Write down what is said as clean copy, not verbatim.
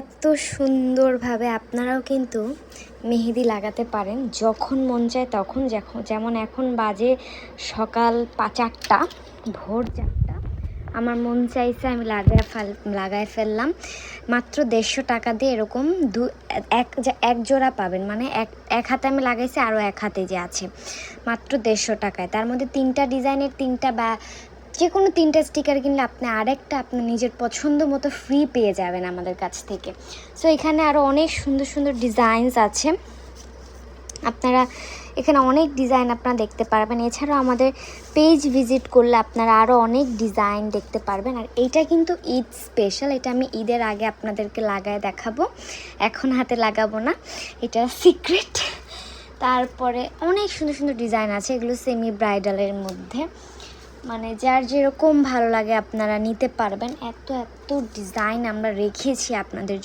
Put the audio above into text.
এত সুন্দরভাবে আপনারাও কিন্তু মেহেদি লাগাতে পারেন যখন মন চায় তখন। যেমন এখন বাজে সকাল 4টা, ভোর 4টা। আমার মন চাইছে আমি লাগায় ফেললাম। মাত্র 150 টাকা দিয়ে এরকম এক জোড়া পাবেন, মানে এক হাতে আমি লাগাইছি, আরও এক হাতে যে আছে, মাত্র 150 টাকায়। তার মধ্যে 3টা ডিজাইনের 3টা বা যে কোনো 3টা স্টিকার কিনলে আপনি আরেকটা আপনার নিজের পছন্দ মতো ফ্রি পেয়ে যাবেন আমাদের কাছ থেকে। সো এখানে আরও অনেক সুন্দর সুন্দর ডিজাইনস আছে, আপনারা এখানে অনেক ডিজাইন আপনারা দেখতে পারবেন। এছাড়াও আমাদের পেজ ভিজিট করলে আপনারা আরও অনেক ডিজাইন দেখতে পারবেন। আর এইটা কিন্তু ঈদ স্পেশাল, এটা আমি ঈদের আগে আপনাদেরকে লাগায় দেখাবো, এখন হাতে লাগাবো না, এটা সিক্রেট। তারপরে অনেক সুন্দর সুন্দর ডিজাইন আছে, এগুলো সেমি ব্রাইডালের মধ্যে, মানে যার যেরকম ভালো লাগে আপনারা নিতে পারবেন। এত ডিজাইন আমরা রেখেছি আপনাদের জন্য।